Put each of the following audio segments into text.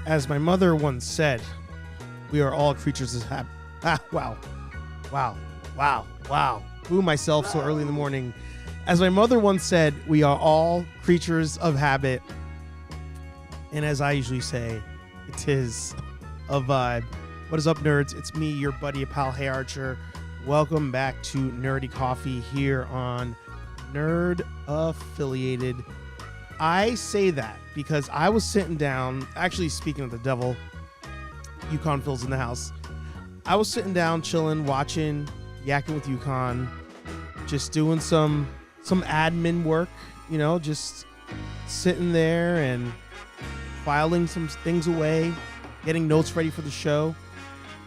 As my mother once said, we are all creatures of habit. Wow. Boo myself so early in the morning. As my mother once said, we are all creatures of habit. And as I usually say, it is a vibe. What is up, nerds? It's me, your buddy, pal, Hey Archer. Welcome back to Nerdy Coffee here on Nerd Affiliated. I say that because I was sitting down, actually speaking of the devil, Yukon Phil's in the house. I was sitting down, chilling, watching, yakking with Yukon, just doing some admin work, you know, just sitting there and filing some things away, getting notes ready for the show.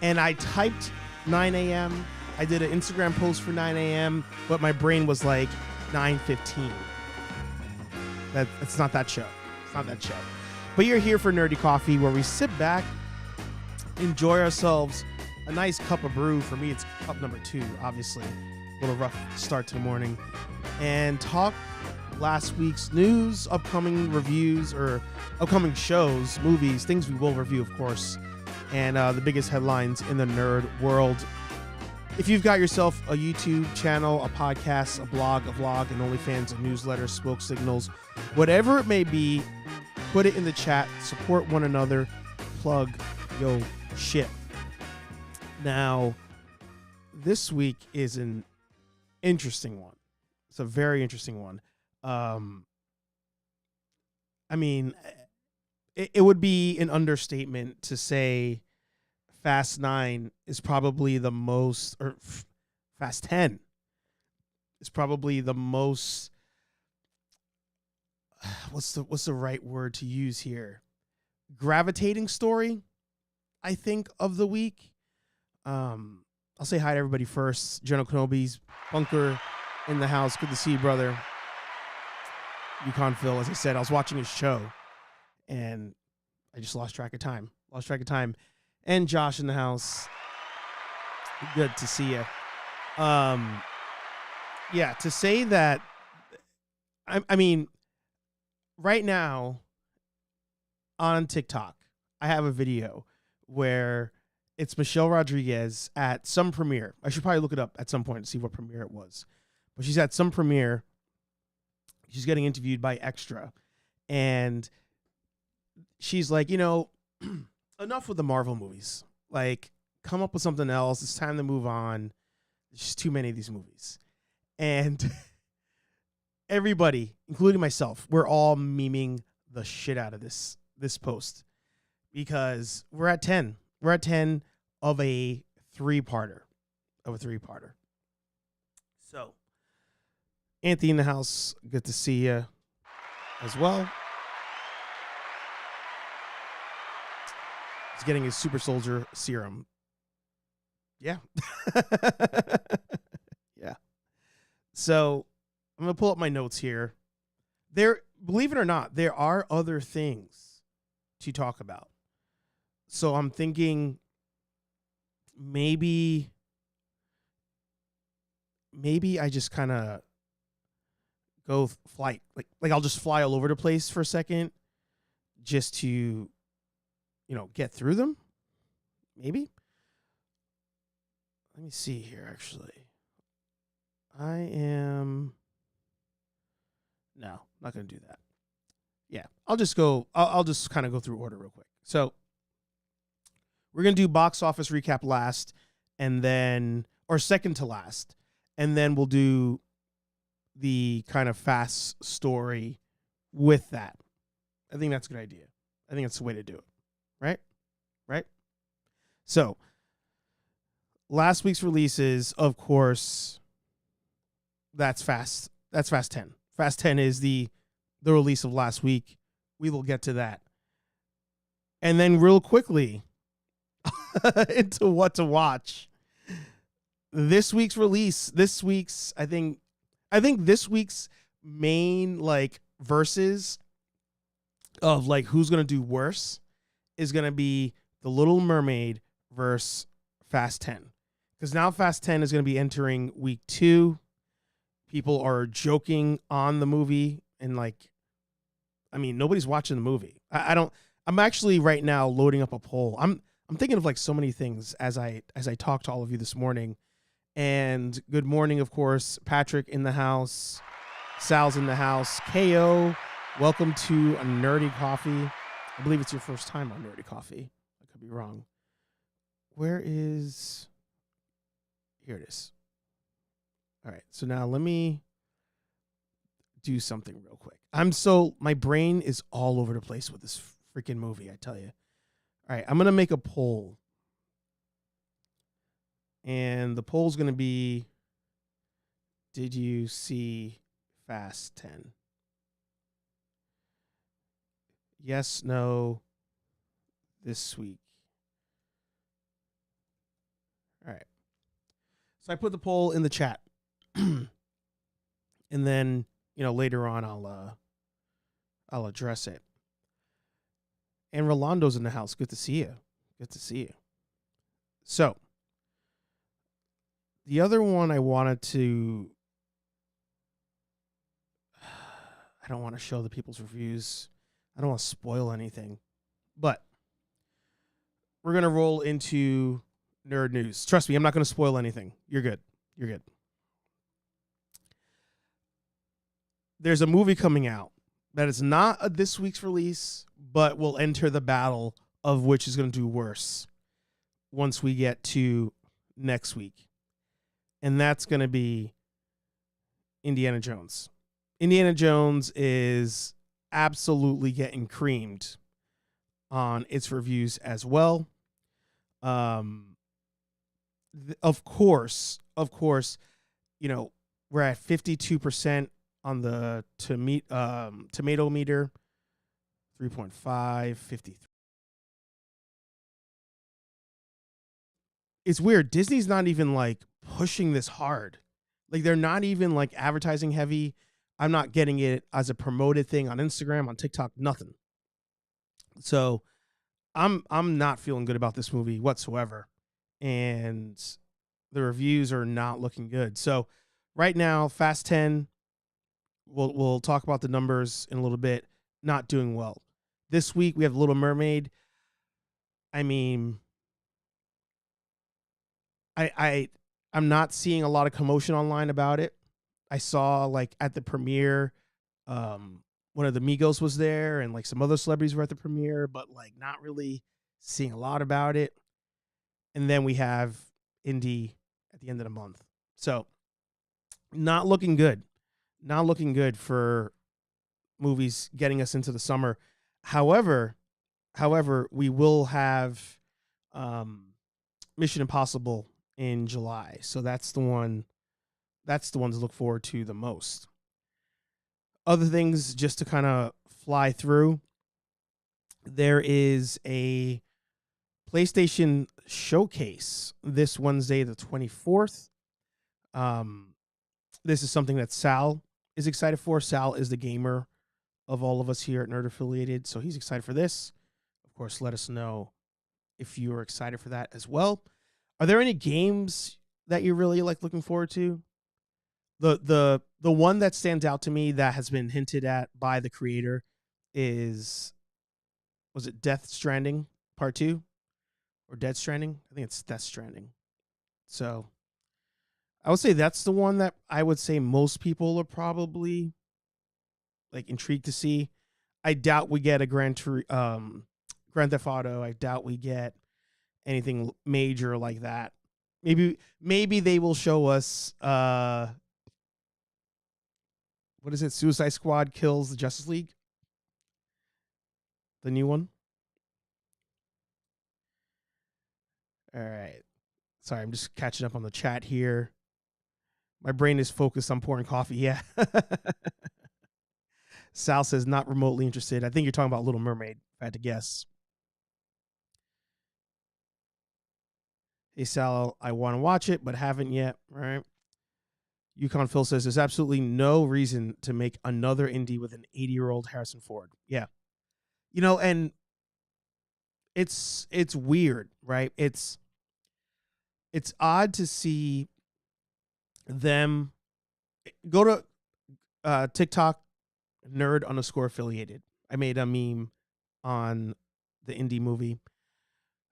And I typed 9 a.m. I did an Instagram post for 9 a.m., but my brain was like 9:15. It's not that show. It's not that show. But you're here for Nerdy Coffee, where we sit back, enjoy ourselves, a nice cup of brew. For me, it's cup number 2, obviously. A little rough start to the morning. And talk last week's news, upcoming reviews, or upcoming shows, movies, things we will review, of course, and the biggest headlines in the nerd world. If you've got yourself a YouTube channel, a podcast, a blog, a vlog, an OnlyFans, a newsletter, smoke signals, whatever it may be, put it in the chat. Support one another. Plug yo shit. Now, this week is an interesting one. It's a very interesting one. I mean, it would be an understatement to say Fast 9 is probably the most, or Fast 10 is probably the most, what's the right word to use here? Gravitating story, I think, of the week. I'll say hi to everybody first. General Kenobi's bunker in the house. Good to see you, brother. Yukon Phil, as I said, I was watching his show and I just lost track of time. And Josh in the house. Good to see you. Yeah, to say that, I mean, right now on TikTok, I have a video where it's Michelle Rodriguez at some premiere. I should probably look it up at some point to see what premiere it was. But she's at some premiere. She's getting interviewed by Extra. And she's like, you know, enough with the Marvel movies. Like, come up with something else. It's time to move on. There's just too many of these movies. And everybody, including myself, we're all memeing the shit out of this post. Because we're at 10. We're at 10 of a three-parter. So, Anthony in the house, good to see you as well. He's getting his super soldier serum. Yeah. Yeah. So I'm going to pull up my notes here. Believe it or not, there are other things to talk about. So I'm thinking maybe I just kind of go flight. Like I'll just fly all over the place for a second just to, you know, get through them. Maybe. Let me see here, actually. No, not going to do that. Yeah, I'll just kind of go through order real quick. So we're going to do box office recap last, and then, or second to last, and then we'll do the kind of fast story with that. I think that's a good idea. I think that's the way to do it. Right? So, last week's releases, of course, that's Fast 10. Fast 10 is the release of last week. We will get to that. And then real quickly, into what to watch. This week's release, I think this week's main, like, verses of, like, who's going to do worse is going to be The Little Mermaid versus Fast 10. Because now Fast 10 is going to be entering week 2. People are joking on the movie and, like, I mean, nobody's watching the movie. I don't I'm actually right now loading up a poll. I'm thinking of like so many things as I talk to all of you this morning. And good morning, of course, Patrick in the house, Sal's in the house, KO. Welcome to a Nerdy Coffee. I believe it's your first time on Nerdy Coffee. I could be wrong. Where is? Here it is. All right. So now let me do something real quick. My brain is all over the place with this freaking movie, I tell you. All right, I'm going to make a poll. And the poll's going to be, did you see Fast 10? Yes, no, this week. All right. So I put the poll in the chat. And then, later on I'll address it. And Rolando's in the house. Good to see you. Good to see you. So, the other one I wanted to... I don't want to show the people's reviews. I don't want to spoil anything. But we're going to roll into nerd news. Trust me, I'm not going to spoil anything. You're good. You're good. There's a movie coming out that is not a this week's release, but will enter the battle of which is going to do worse once we get to next week. And that's going to be Indiana Jones. Indiana Jones is absolutely getting creamed on its reviews as well. Of course, we're at 52% on the tomato meter, 3.5, 53. It's weird. Disney's not even like pushing this hard. Like they're not even like advertising heavy. I'm not getting it as a promoted thing on Instagram, on TikTok, nothing. So I'm not feeling good about this movie whatsoever. And the reviews are not looking good. So right now, Fast 10, we'll talk about the numbers in a little bit, not doing well. This week we have Little Mermaid. I mean, I'm not seeing a lot of commotion online about it. I saw like at the premiere, one of the Migos was there and like some other celebrities were at the premiere, but like not really seeing a lot about it. And then we have Indy at the end of the month. So not looking good. Not looking good for movies getting us into the summer. However, we will have Mission Impossible in July. So that's the one to look forward to the most. Other things just to kind of fly through. There is a PlayStation showcase this Wednesday, the 24th. This is something that Sal is excited for. Sal is the gamer of all of us here at Nerd Affiliated, so he's excited for this. Of course, let us know if you are excited for that as well. Are there any games that you're really like looking forward to? The one that stands out to me that has been hinted at by the creator was it Death Stranding Part 2? Or Dead Stranding? I think it's Death Stranding. So I would say that's the one that I would say most people are probably like intrigued to see. I doubt we get a Grand Theft Auto. I doubt we get anything major like that. Maybe they will show us what is it? Suicide Squad kills the Justice League? The new one? All right. Sorry, I'm just catching up on the chat here. My brain is focused on pouring coffee. Yeah. Sal says not remotely interested. I think you're talking about Little Mermaid, if I had to guess. Hey, Sal, I want to watch it, but haven't yet. All right. Yukon Phil says there's absolutely no reason to make another Indy with an 80-year-old Harrison Ford. Yeah. And it's weird, right? It's odd to see them go to TikTok nerd_affiliated. I made a meme on the Indy movie.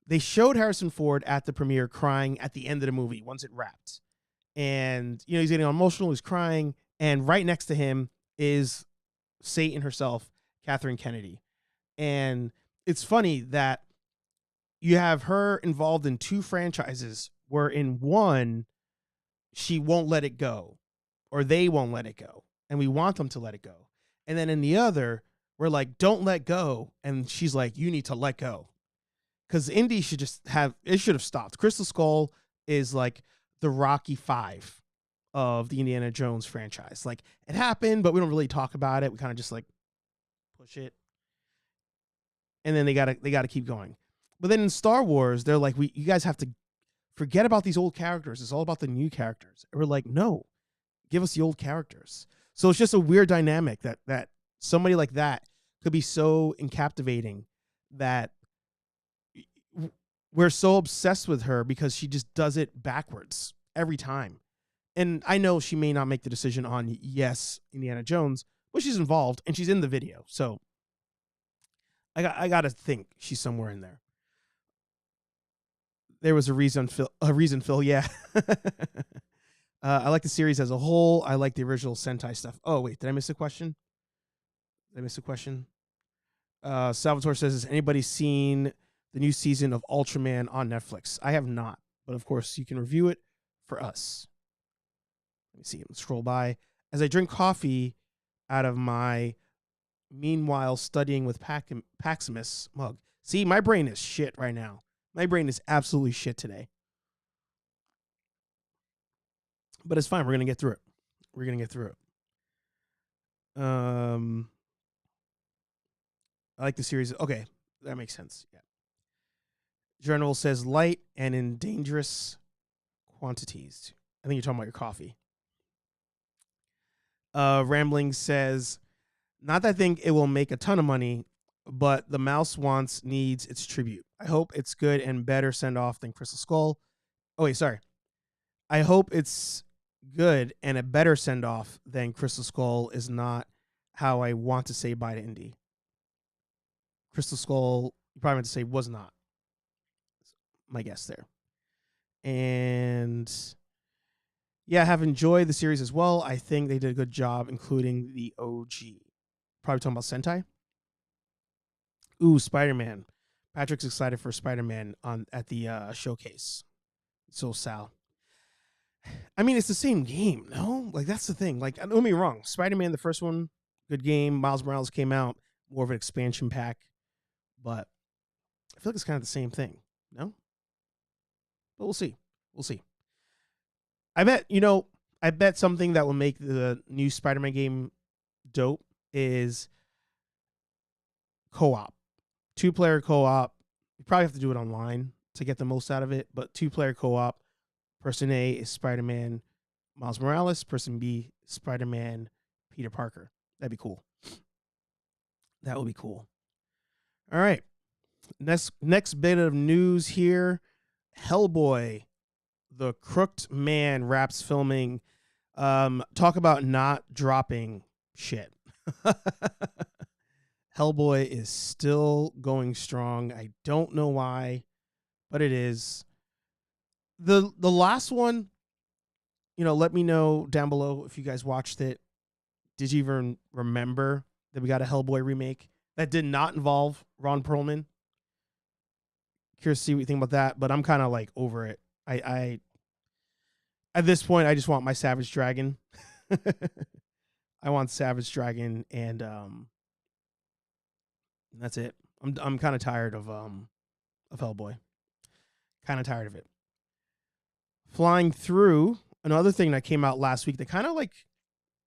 They showed Harrison Ford at the premiere crying at the end of the movie once it wrapped. And, he's getting emotional, he's crying. And right next to him is Satan herself, Catherine Kennedy. And it's funny that you have her involved in 2 franchises where in one, she won't let it go, or they won't let it go. And we want them to let it go. And then in the other, we're like, don't let go. And she's like, you need to let go. Because Indy should have stopped. Crystal Skull is like the Rocky 5 of the Indiana Jones franchise. Like, it happened, but we don't really talk about it. We kind of just like push it. And then they gotta keep going. But then in Star Wars, they're like, you guys have to forget about these old characters. It's all about the new characters. And we're like, no, give us the old characters. So it's just a weird dynamic that somebody like that could be so captivating that we're so obsessed with her because she just does it backwards every time. And I know she may not make the decision on yes, Indiana Jones, but she's involved and she's in the video. So I got to think she's somewhere in there. There was a reason, Phil. Yeah. I like the series as a whole. I like the original Sentai stuff. Oh, wait, did I miss a question? Salvatore says, has anybody seen the new season of Ultraman on Netflix? I have not, but of course you can review it for us. Let me see. Let's scroll by as I drink coffee out of my meanwhile studying with PAXIMUS mug. See, my brain is shit right now. My brain is absolutely shit today. But it's fine. We're going to get through it. I like the series. Okay, that makes sense. Yeah. Journal says light and in dangerous quantities. I think you're talking about your coffee. Rambling says, not that I think it will make a ton of money, but the mouse needs its tribute. I hope it's good and better send off than Crystal Skull. Oh, wait, sorry. I hope it's good and a better send off than Crystal Skull is not how I want to say bye to Indy. Crystal Skull, you probably meant to say was not. My guess there. And yeah, I have enjoyed the series as well. I think they did a good job, including the OG. Probably talking about Sentai. Ooh, Spider-Man. Patrick's excited for Spider-Man at the showcase. So Sal. I mean, it's the same game, no? Like, that's the thing. Like, don't get me wrong. Spider-Man, the first one, good game. Miles Morales came out, more of an expansion pack. But I feel like it's kind of the same thing, no? But we'll see. I bet something that will make the new Spider-Man game dope is co-op. 2-player co-op. You probably have to do it online to get the most out of it, but 2-player co-op. Person A is Spider-Man Miles Morales. Person B, Spider-Man Peter Parker. That'd be cool. That would be cool. All right. Next bit of news here. Hellboy, the crooked man, wraps filming. Talk about not dropping shit. Hellboy is still going strong. I don't know why, but it is. The last one, let me know down below if you guys watched it. Did you even remember that we got a Hellboy remake that did not involve Ron Perlman? Curious to see what you think about that, but I'm kind of like over it. I at this point I just want my Savage Dragon. I want Savage Dragon, and that's it. I'm kind of tired of Hellboy. Kind of tired of it. Flying through, another thing that came out last week that kind of like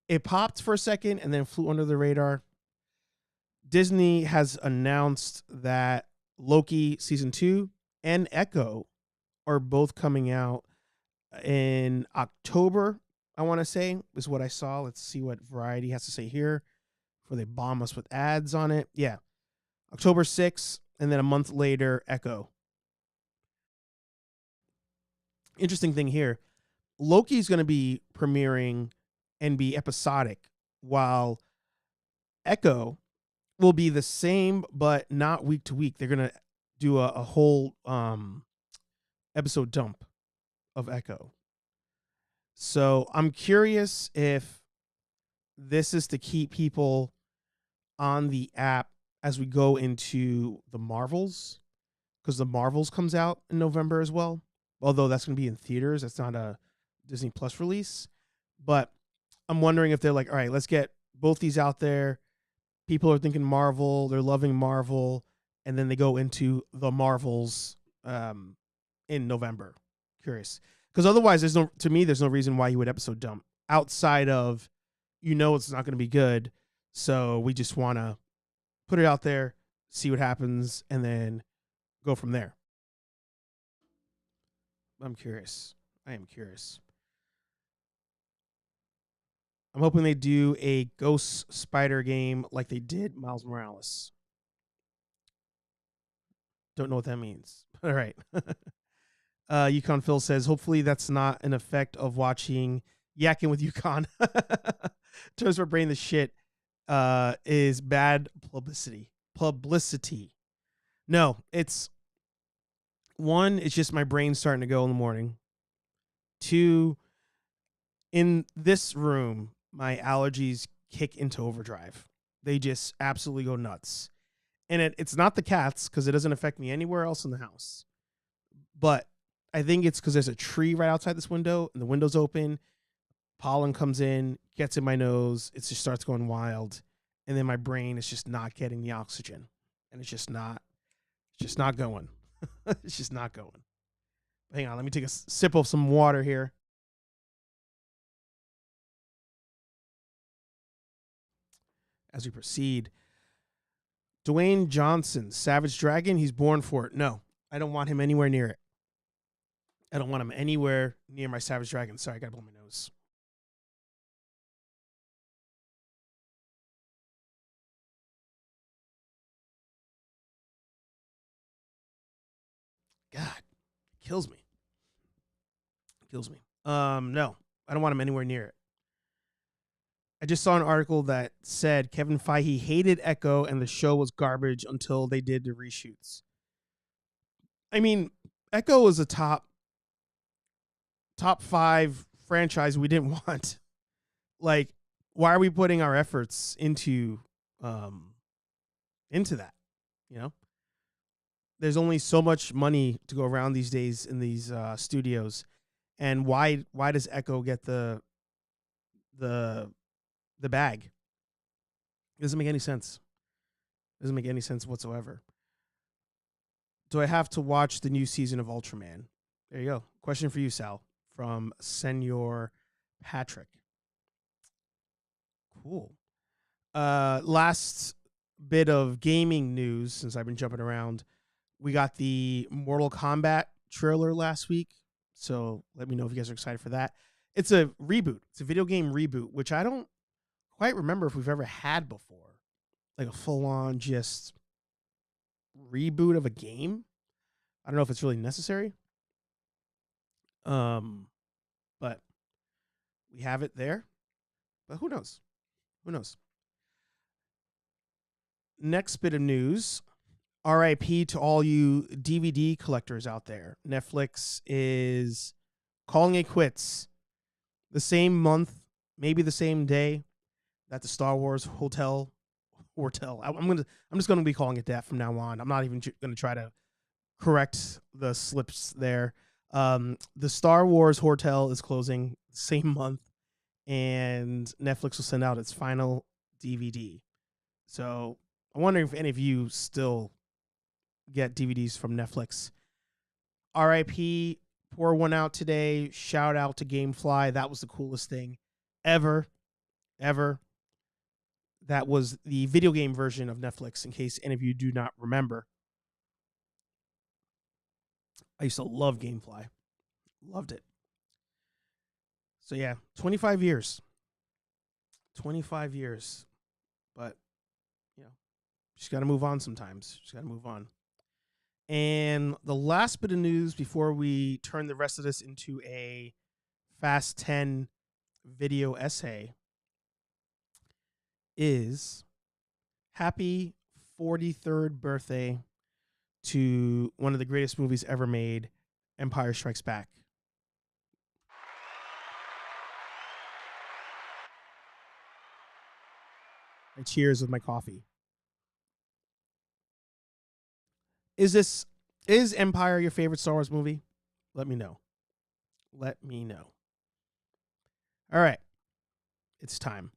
it popped for a second and then flew under the radar. Disney has announced that Loki season 2 and Echo are both coming out in October. I want to say is what I saw. Let's see what Variety has to say here before they bomb us with ads on it. Yeah. October 6th, and then a month later, Echo. Interesting thing here. Loki's going to be premiering and be episodic, while Echo will be the same, but not week to week. They're gonna do a whole episode dump of Echo. So I'm curious if this is to keep people on the app as we go into the Marvels, because the Marvels comes out in November as well. Although that's going to be in theaters, that's not a Disney Plus release. But I'm wondering if they're like, all right, let's get both these out there. People are thinking Marvel, they're loving Marvel, and then they go into the Marvels in November. Curious, because otherwise, there's no reason why you would episode dump outside of, it's not going to be good, so we just want to put it out there, see what happens, and then go from there. I'm curious. I am curious. I'm hoping they do a Ghost Spider game like they did Miles Morales. Don't know what that means. All right. Yukon Phil says, hopefully that's not an effect of watching Yakking with Yukon. Terms for brain the shit is bad publicity. No, it's just my brain starting to go in the morning. 2, in this room, my allergies kick into overdrive. They just absolutely go nuts. And it's not the cats, because it doesn't affect me anywhere else in the house. But I think it's because there's a tree right outside this window, and the window's open. Pollen comes in, gets in my nose. It just starts going wild. And then my brain is just not getting the oxygen. And it's just not going. It's just not going. Hang on, let me take a sip of some water here. As we proceed, Dwayne Johnson, Savage Dragon, he's born for it. No, I don't want him anywhere near it. I don't want him anywhere near my Savage Dragon. Sorry, I gotta blow my nose. God, it kills me. No, I don't want him anywhere near it. I just saw an article that said Kevin Feige hated Echo and the show was garbage until they did the reshoots. I mean, Echo was a top 5 franchise we didn't want. Like, why are we putting our efforts into that? There's only so much money to go around these days in these studios, and why does Echo get the bag? It doesn't make any sense. It doesn't make any sense whatsoever. Do I have to watch the new season of Ultraman? There you go. Question for you, Sal, from Senor Patrick. Cool. Last bit of gaming news, since I've been jumping around. We got the Mortal Kombat trailer last week, so let me know if you guys are excited for that. It's a reboot. It's a video game reboot, which I don't quite remember if we've ever had before. Like a full-on just reboot of a game. I don't know if it's really necessary. But we have it there. But who knows? Who knows? Next bit of news. RIP to all you DVD collectors out there. Netflix is calling it quits. The same month, maybe the same day, that the Star Wars Hotel. I'm just gonna be calling it that from now on. I'm not even gonna try to correct the slips there. The Star Wars Hotel is closing the same month, and Netflix will send out its final DVD. So I'm wondering if any of you still get DVDs from Netflix. RIP, pour one out today. Shout out to Gamefly. That was the coolest thing ever. That was the video game version of Netflix, in case any of you do not remember. I used to love Gamefly. Loved it. So yeah, 25 years. 25 years. But, just got to move on sometimes. Just got to move on. And the last bit of news before we turn the rest of this into a Fast 10 video essay is Happy 43rd birthday to one of the greatest movies ever made, Empire Strikes Back. I cheers with my coffee. Is Empire your favorite Star Wars movie? Let me know. Let me know. All right. It's time.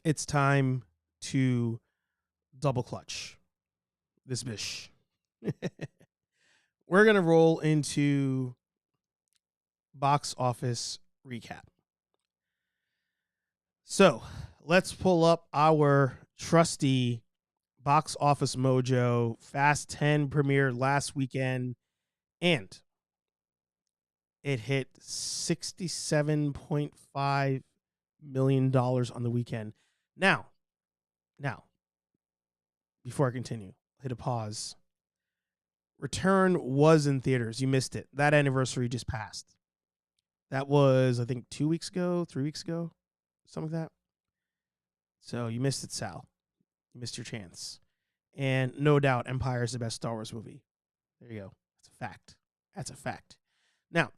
It's time to double clutch this bish. We're going to roll into box office recap. So let's pull up our trusty box office mojo. Fast 10 premiered last weekend, and it hit $67.5 million on the weekend. Now, before I continue, hit a pause. Return was in theaters. You missed it. That anniversary just passed. That was, I think, 2 weeks ago, 3 weeks ago, something like that. So you missed it, Sal. You missed your chance. And no doubt, Empire is the best Star Wars movie. There you go. That's a fact. That's a fact. Now,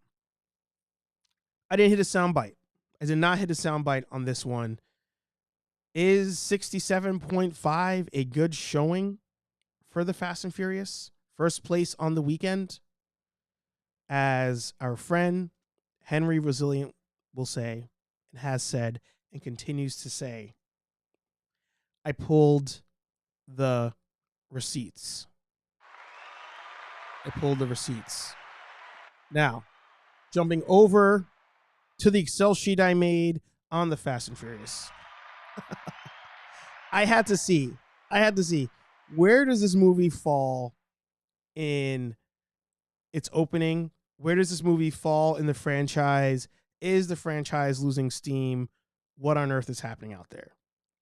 I didn't hit a soundbite. I did not hit a soundbite on this one. Is 67.5 a good showing for the Fast and Furious? First place on the weekend? As our friend Henry Resilient will say, and has said, and continues to say, I pulled the receipts. Now, jumping over to the Excel sheet I made on the Fast and Furious. I had to see where does this movie fall in its opening? Where does this movie fall in the franchise? Is the franchise losing steam? What on earth is happening out there?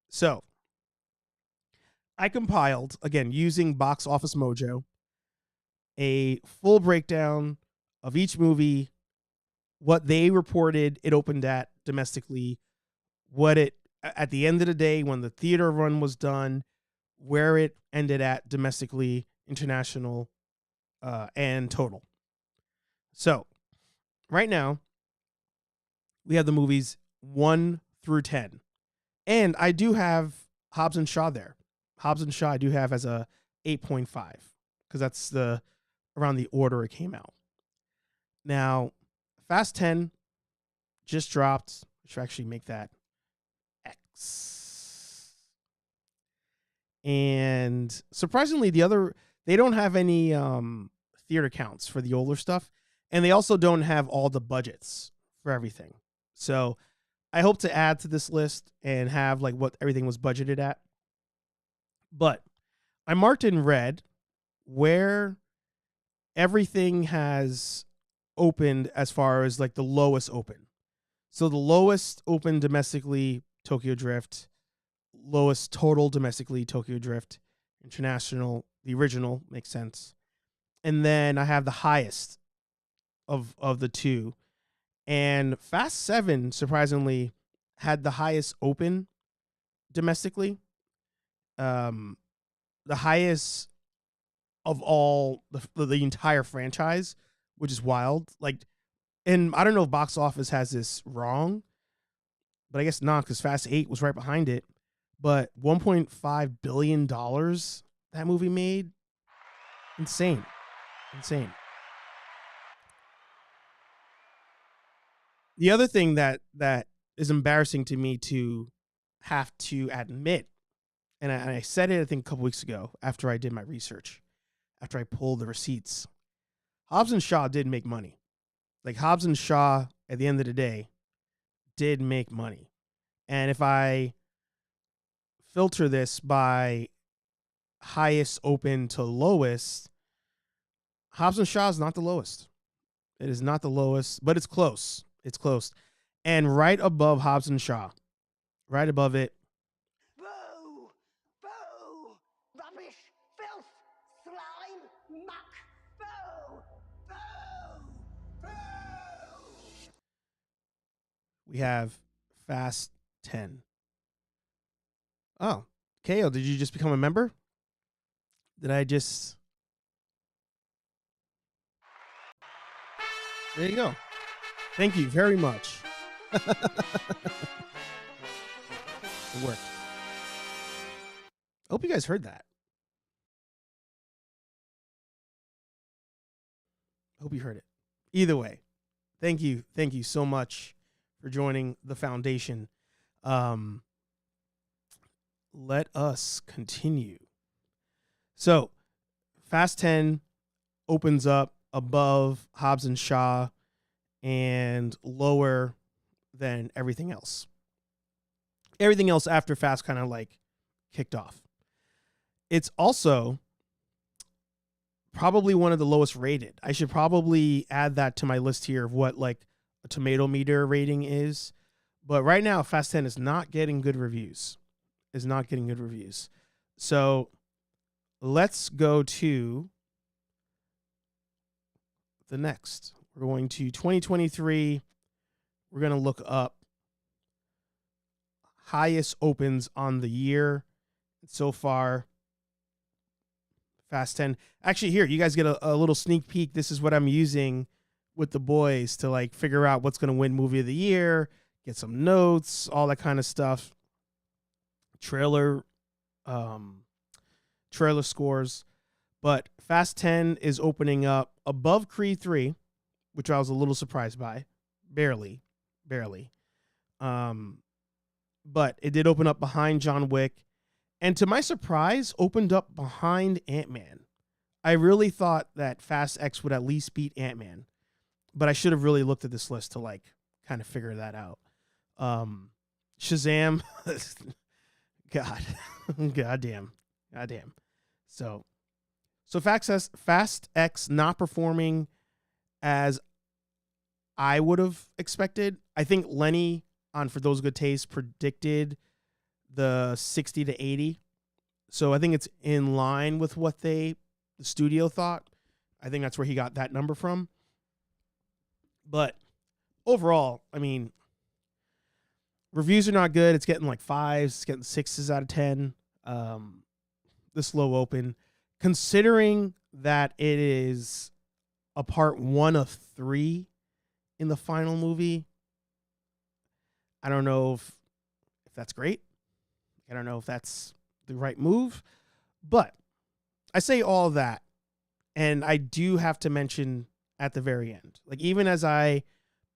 So, I compiled, again, using Box Office Mojo, a full breakdown of each movie, what they reported it opened at domestically, what it, at the end of the day, when the theater run was done, where it ended at domestically, international, and total. So, right now, we have the movies 1 through 10. And I do have Hobbs and Shaw there. Hobbs and Shaw I do have as a 8.5 because that's the around the order it came out. Now, Fast 10 just dropped. I should actually make that X. And surprisingly, they don't have any theater counts for the older stuff. And they also don't have all the budgets for everything. So I hope to add to this list and have like what everything was budgeted at. But I marked in red where everything has opened as far as like the lowest open. So the lowest open domestically, Tokyo Drift. Lowest total domestically, Tokyo Drift. International, the original, makes sense. And then I have the highest of the two. And Fast 7, surprisingly, had the highest open domestically. The highest of all the entire franchise, which is wild. Like, and I don't know if Box Office has this wrong, but I guess not, because Fast 8 was right behind it. But $1.5 billion that movie made, insane. The other thing that is embarrassing to me to have to admit, and I said it I think a couple weeks ago after I did my research, after I pulled the receipts, Hobbs and Shaw did make money. Like Hobbs and Shaw, at the end of the day, did make money. And if I filter this by highest open to lowest, Hobbs and Shaw is not the lowest. It is not the lowest, but it's close. It's close. And right above Hobbs and Shaw, right above it. Boo! Boo! Rubbish! Filth! Slime! Muck! Boo! Boo! Boo! We have Fast 10. Oh, KO, did you just become a member? Did I just... There you go. Thank you very much. It worked. I hope you guys heard that. I hope you heard it. Either way, thank you. Thank you so much for joining the foundation. Let us continue. So, Fast 10 opens up above Hobbs and Shaw and lower than everything else. Everything else after Fast kind of like kicked off. It's also probably one of the lowest rated. I should probably add that to my list here of what like a tomato meter rating is. But right now, Fast 10 is not getting good reviews. So let's go to the next. We're going to 2023. We're going to look up highest opens on the year so far. Fast 10. Actually, here, you guys get a little sneak peek. This is what I'm using with the boys to like figure out what's going to win movie of the year, get some notes, all that kind of stuff. Trailer scores. But Fast 10 is opening up above Creed 3, which I was a little surprised by. Barely. But it did open up behind John Wick. And to my surprise, opened up behind Ant-Man. I really thought that Fast X would at least beat Ant-Man. But I should have really looked at this list to like kind of figure that out. Shazam. God damn. So Fast X not performing as I would have expected. I think Lenny on For Those Good Tastes predicted the 60 to 80. So I think it's in line with what the studio thought. I think that's where he got that number from. But overall, I mean, reviews are not good. It's getting like 5s. It's getting 6s out of 10. This low open. Considering that it is a part 1 of 3 in the final movie, I don't know if that's great. I don't know if that's the right move. But I say all that, and I do have to mention at the very end, like even as I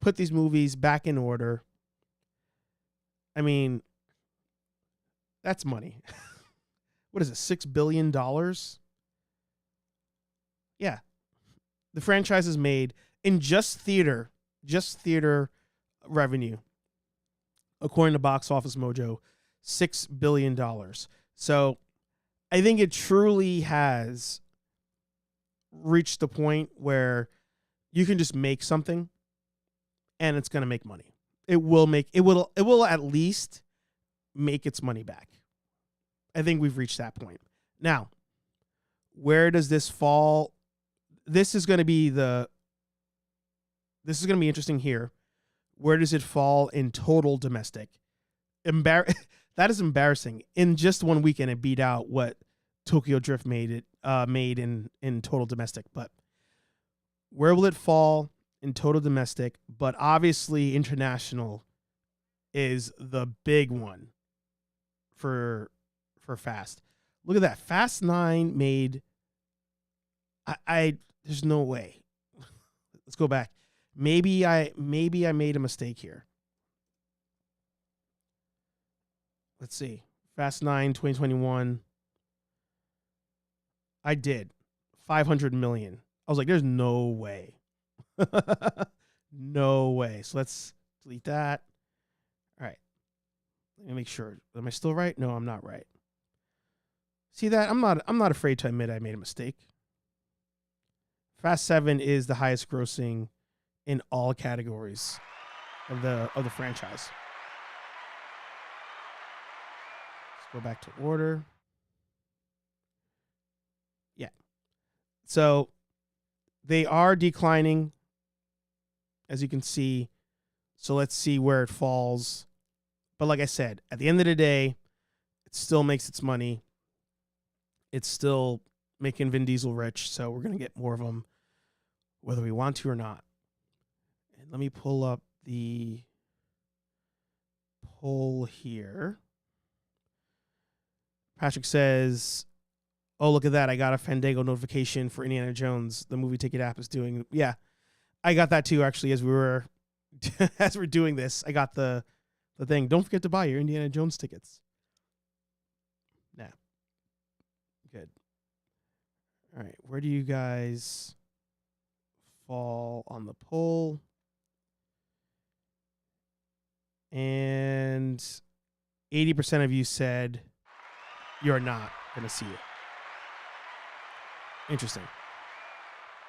put these movies back in order, I mean, that's money. What is it, $6 billion? Yeah. The franchise is made in just theater revenue, according to Box Office Mojo, $6 billion. So I think it truly has reached the point where you can just make something and it's going to make money. It will at least make its money back. I think we've reached that point. Now, where does this fall? This is going to be interesting here. Where does it fall in total domestic? That is embarrassing. In just one weekend, it beat out what Tokyo Drift made in total domestic. But where will it fall in total domestic? But obviously, international is the big one for Fast. Look at that. Fast 9 made. There's no way. Let's go back. Maybe I made a mistake here. Let's see. Fast 9 2021. I did 500 million. I was like, there's no way. No way. So let's delete that. All right. Let me make sure. Am I still right? No, I'm not right. See that? I'm not afraid to admit I made a mistake. Fast 7 is the highest grossing in all categories of the franchise. Let's go back to order. Yeah. So they are declining, as you can see. So let's see where it falls. But like I said, at the end of the day, It still makes its money. It's still making Vin Diesel rich, so we're going to get more of them whether we want to or not. And let me pull up the poll here. Patrick says, oh, look at that. I got a Fandango notification for Indiana Jones. The movie ticket app is doing. Yeah, I got that too, actually, as we're doing this. I got the thing. Don't forget to buy your Indiana Jones tickets. Nah. Good. All right. Where do you guys fall on the poll? And 80% of you said you're not going to see it. Interesting.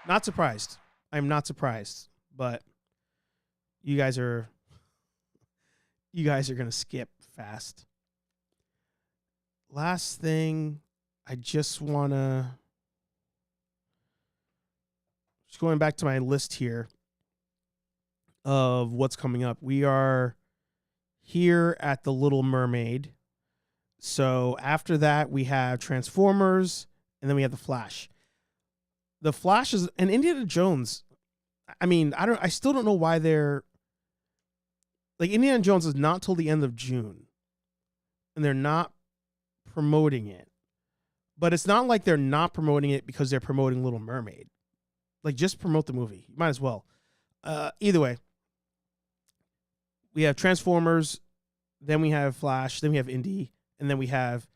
Not surprised. I'm not surprised, but you guys are going to skip fast. Last thing, I just want to going back to my list here of what's coming up. We are here at The Little Mermaid. So after that, we have Transformers, and then we have The Flash. The Flash is and Indiana Jones. I mean, I still don't know why they're like Indiana Jones is not till the end of June, and they're not promoting it. But it's not like they're not promoting it because they're promoting Little Mermaid. Like, just promote the movie. You might as well. Either way, we have Transformers, then we have Flash, then we have Indy, and then we have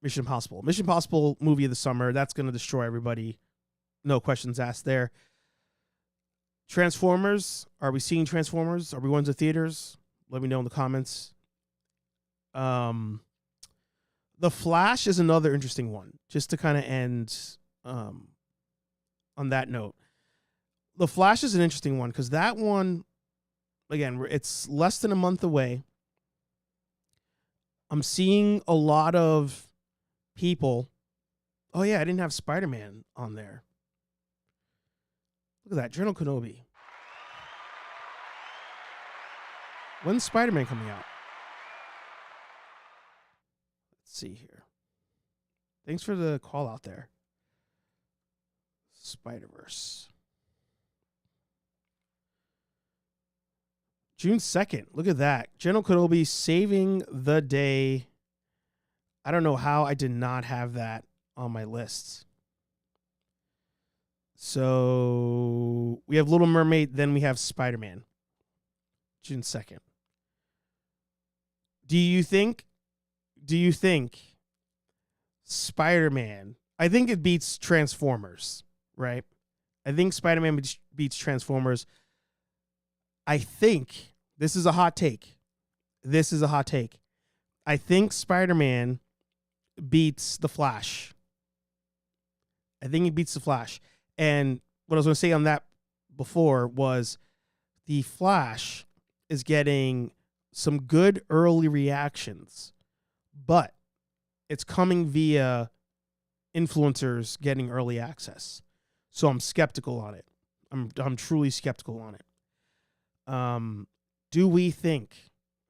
Mission Impossible. Mission Impossible movie of the summer. That's going to destroy everybody. No questions asked there. Transformers. Are we seeing Transformers? Are we going to theaters? Let me know in the comments. The Flash is another interesting one. Just to kind of end on that note. The Flash is an interesting one because that one, again, it's less than a month away. I'm seeing a lot of people. Oh, yeah, I didn't have Spiderman on there. Look at that. Journal Kenobi. When's Spiderman coming out? Let's see here. Thanks for the call out there. Spider-Verse. June 2nd. Look at that. General Kenobi saving the day. I don't know how I did not have that on my list. So we have Little Mermaid, then we have Spider-Man. June 2nd. Do you think Spider-Man, I think it beats Transformers, right? I think Spider-Man beats Transformers. I think, this is a hot take. I think Spider-Man beats The Flash. I think he beats The Flash. And what I was going to say on that before was The Flash is getting some good early reactions, but it's coming via influencers getting early access. So I'm skeptical on it. I'm truly skeptical on it. Do we think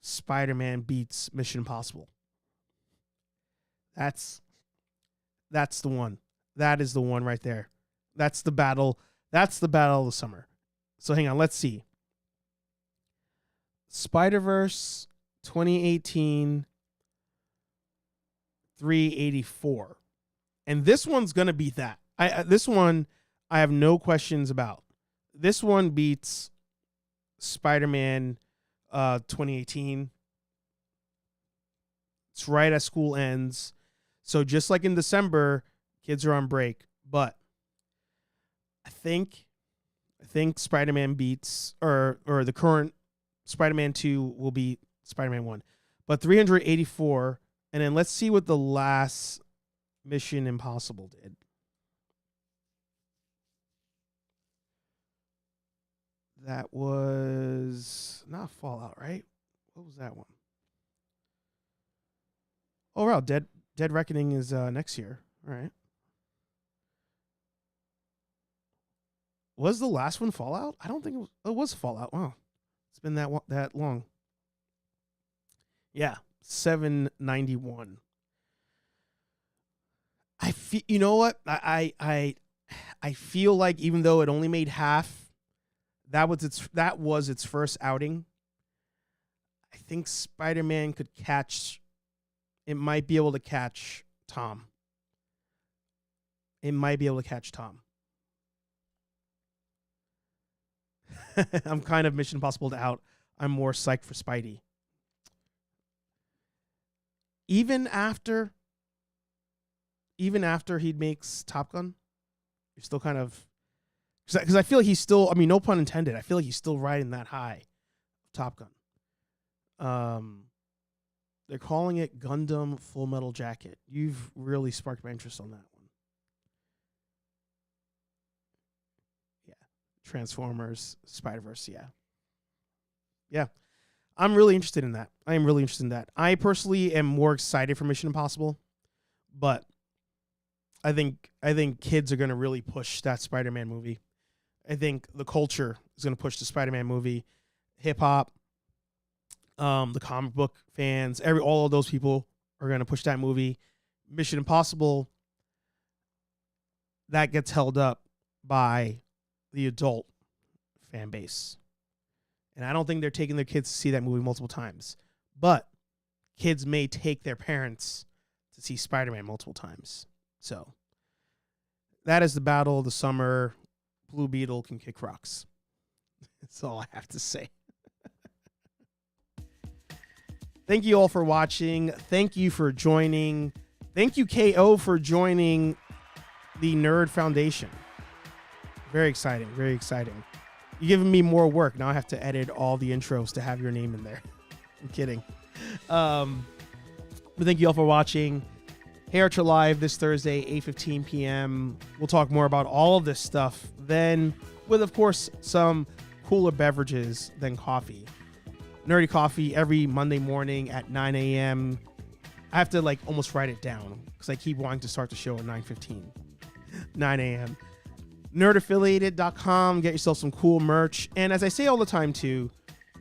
Spider-Man beats Mission Impossible? That's the one. That is the one right there. That's the battle. That's the battle of the summer. So hang on. Let's see. Spider-Verse 2018, 384. And this one's going to beat that. This one, I have no questions about. This one beats Spider-Man 2018. It's right as school ends. So just like in December, kids are on break. But I think Spider-Man beats, or the current Spider-Man 2 will beat Spider-Man 1. But 384, and then let's see what the last Mission Impossible did. That was not Fallout, right? What was that one? Oh, wow, Dead Reckoning is next year. All right. Was the last one Fallout? I don't think it was. Oh, it was Fallout. Wow. It's been that long. Yeah, 791. you know what? I feel like even though it only made half, that was its first outing. I think Spider-Man could catch. It might be able to catch Tom. It might be able to catch Tom. I'm kind of Mission Impossible to out. I'm more psyched for Spidey. Even after he makes Top Gun, you're still kind of, because I feel like he's still, I mean, no pun intended, I feel like he's still riding that high of Top Gun. They're calling it Gundam Full Metal Jacket. You've really sparked my interest on that one. Yeah. Transformers, Spider-Verse, yeah. I'm really interested in that. I am really interested in that. I personally am more excited for Mission Impossible, but I think kids are going to really push that Spider-Man movie. I think the culture is going to push the Spider-Man movie. Hip hop, the comic book fans, all of those people are going to push that movie. Mission Impossible, that gets held up by the adult fan base. And I don't think they're taking their kids to see that movie multiple times. But kids may take their parents to see Spider-Man multiple times. So that is the battle of the summer. Blue Beetle can kick rocks. That's all I have to say. Thank you all for watching. Thank you for joining. Thank you, KO, for joining the Nerd Foundation. Very exciting. Very exciting. You're giving me more work. Now I have to edit all the intros to have your name in there. I'm kidding. But thank you all for watching. Hey Archer Live this Thursday, 8:15 p.m. We'll talk more about all of this stuff then, with, of course, some cooler beverages than coffee. Nerdy Coffee every Monday morning at 9 a.m. I have to almost write it down because I keep wanting to start the show at 9:15. 9 a.m. Nerdaffiliated.com. Get yourself some cool merch. And as I say all the time, too,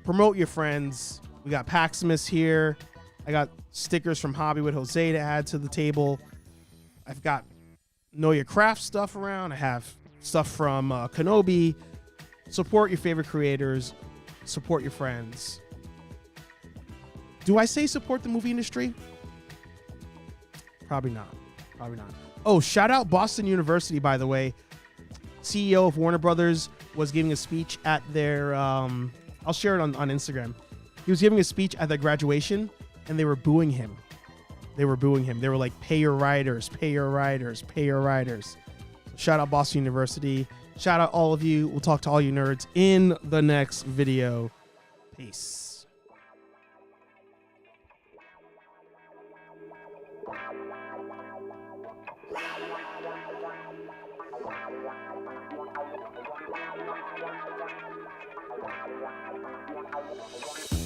promote your friends. We got PAXIMUS here. I got stickers from Hobby with Jose to add to the table. I've got Know Your Craft stuff around. I have stuff from Kenobi. Support your favorite creators. Support your friends. Do I say support the movie industry? Probably not. Probably not. Oh, shout out Boston University, by the way. CEO of Warner Brothers was giving a speech at their, I'll share it on Instagram. He was giving a speech at their graduation, and they were booing him. They were like, pay your writers, pay your writers, pay your writers. Shout out Boston University. Shout out all of you. We'll talk to all you nerds in the next video. Peace. Wow.